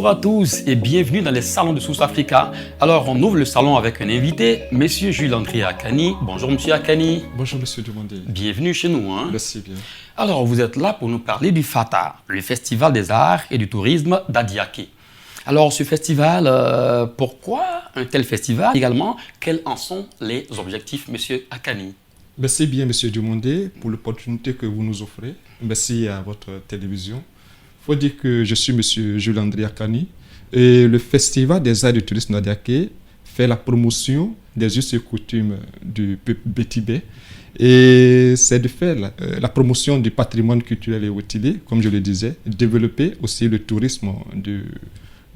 Bonjour à tous et bienvenue dans les salons de South Africa. Alors, on ouvre le salon avec un invité, Monsieur Jules-André Akani. Bonjour, Monsieur Akani. Bonjour, Monsieur Dumondé. Bienvenue chez nous. Merci bien. Alors, vous êtes là pour nous parler du FATA, le Festival des Arts et du Tourisme d'Adiaké. Alors, ce festival, pourquoi un tel festival? Également, quels en sont les objectifs, Monsieur Akani? Merci bien, Monsieur Dumondé, pour l'opportunité que vous nous offrez. Merci à votre télévision. Il faut dire que je suis Monsieur Jules-André Akani et le Festival des Arts et du Tourisme d'Adiaké fait la promotion des us et coutumes du peuple Bétibé et c'est de faire la promotion du patrimoine culturel et hôtelier, comme je le disais, développer aussi le tourisme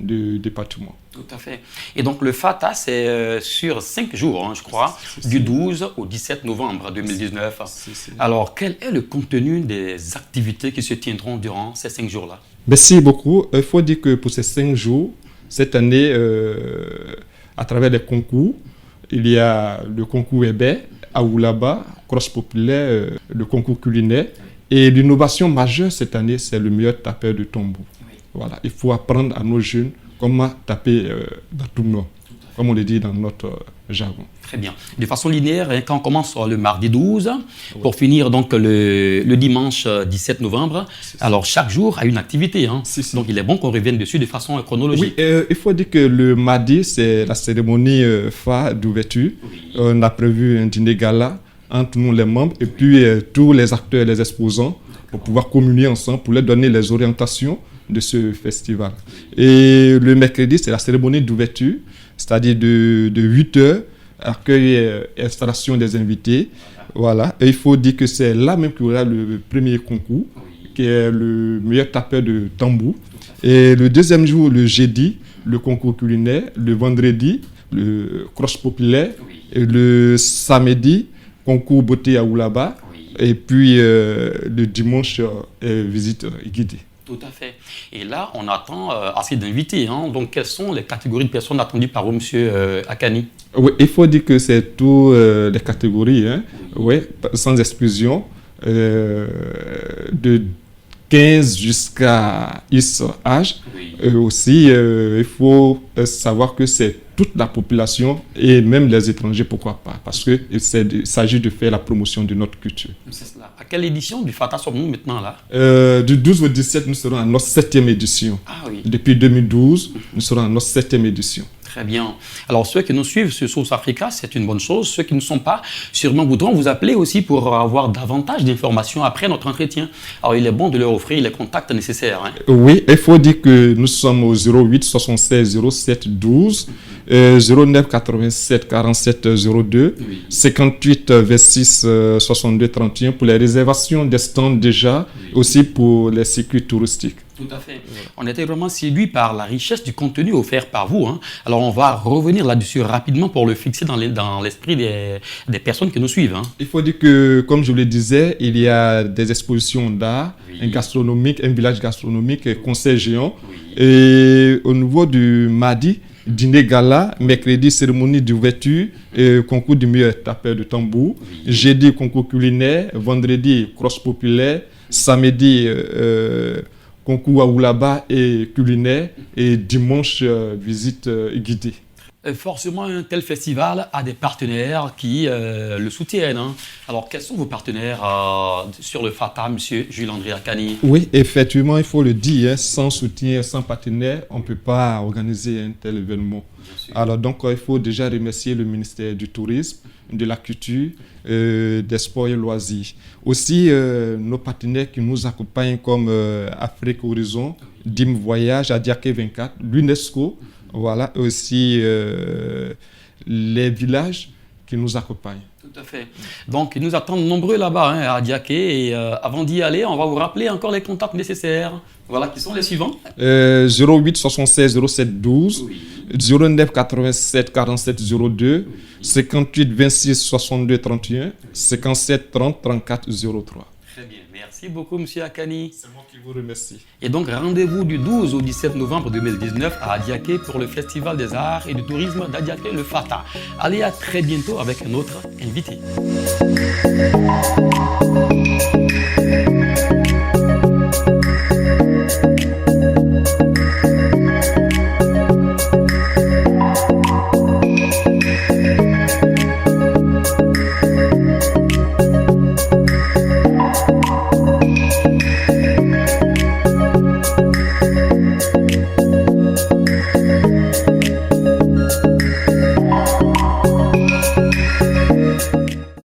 du département. Tout à fait. Et donc le FATA, c'est sur 5 jours, je crois, du 12 au 17 novembre 2019. Alors, quel est le contenu des activités qui se tiendront durant ces 5 jours-là? Merci beaucoup. Il faut dire que pour ces 5 jours, cette année, à travers les concours, il y a le concours Hébé, Aoulaba, Cross Populaire, le concours culinaire. Et l'innovation majeure cette année, c'est le meilleur tapeur de tambour. Voilà, il faut apprendre à nos jeunes comment taper dans tout le monde, comme on le dit dans notre jargon. Très bien. De façon linéaire, quand on commence le mardi 12, pour finir donc le dimanche 17 novembre, alors chaque jour a une activité. Donc il est bon qu'on revienne dessus de façon chronologique. Oui, il faut dire que le mardi, c'est la cérémonie phare d'ouverture. On a prévu un dîner gala entre nous les membres et puis tous les acteurs et les exposants pour pouvoir communier ensemble, pour leur donner les orientations de ce festival. Et le mercredi, c'est la cérémonie d'ouverture, c'est-à-dire de 8h, accueil et installation des invités. Voilà. Et il faut dire que c'est là même qu'il y aura le premier concours, qui est le meilleur tapeur de tambour. Et le deuxième jour, le jeudi, le concours culinaire. Le vendredi, le cross populaire. Et le samedi, concours beauté à Oulaba. Et puis le dimanche, visite guidée. Tout à fait. Et là, on attend assez d'invités. Donc, quelles sont les catégories de personnes attendues par vous, Monsieur Akani? Oui, il faut dire que c'est toutes les catégories, sans exclusion, de 15 jusqu'à X âge. Aussi, il faut savoir que c'est toute la population et même les étrangers, pourquoi pas, parce qu'il s'agit de faire la promotion de notre culture. C'est cela. À quelle édition du FATA sommes-nous maintenant là? Du 12 au 17, nous serons à notre 7e édition. Ah oui. Depuis 2012, nous serons à notre 7e édition. Très bien. Alors, ceux qui nous suivent sur South Africa, c'est une bonne chose. Ceux qui ne sont pas, sûrement voudront vous appeler aussi pour avoir davantage d'informations après notre entretien. Alors, il est bon de leur offrir les contacts nécessaires. Oui, il faut dire que nous sommes au 08 76 07 12, 09 87 47 02, 58 26 62 31 pour les réservations des stands déjà, aussi pour les circuits touristiques. Tout à fait. On était vraiment séduit par la richesse du contenu offert par vous. Alors, on va revenir là-dessus rapidement pour le fixer dans l'esprit des personnes qui nous suivent. Il faut dire que, comme je le disais, il y a des expositions d'art, un gastronomique, un village gastronomique, un concert géant. Et au niveau du mardi, dîner gala, mercredi, cérémonie d'ouverture, concours du meilleur tapeur de tambour, jeudi, concours culinaire, vendredi, cross populaire, samedi, concours à Oulaba et culinaire, et dimanche, visite guidée. Forcément, un tel festival a des partenaires qui le soutiennent. Alors, quels sont vos partenaires sur le FATA, Monsieur Jules-André Akani? Oui, effectivement, il faut le dire, sans soutien, sans partenaire, on ne peut pas organiser un tel événement. Alors, donc, il faut déjà remercier le ministère du Tourisme, de la Culture, des Sports et Loisirs. Aussi, nos partenaires qui nous accompagnent comme Afrique Horizon, DIM Voyage, Adiaké 24, l'UNESCO, voilà, aussi les villages qui nous accompagnent. Tout à fait. Donc, ils nous attendent nombreux là-bas, à Adiaké. Et avant d'y aller, on va vous rappeler encore les contacts nécessaires. Voilà, qui sont les suivants. 08 76 07 12, 09 87 47 02, 58 26 62 31, 57 30 34 03. Très bien. Merci beaucoup, Monsieur Akani. C'est moi qui vous remercie. Et donc, rendez-vous du 12 au 17 novembre 2019 à Adiaké pour le Festival des Arts et du Tourisme d'Adiaké, le FATA. Allez, à très bientôt avec un autre invité.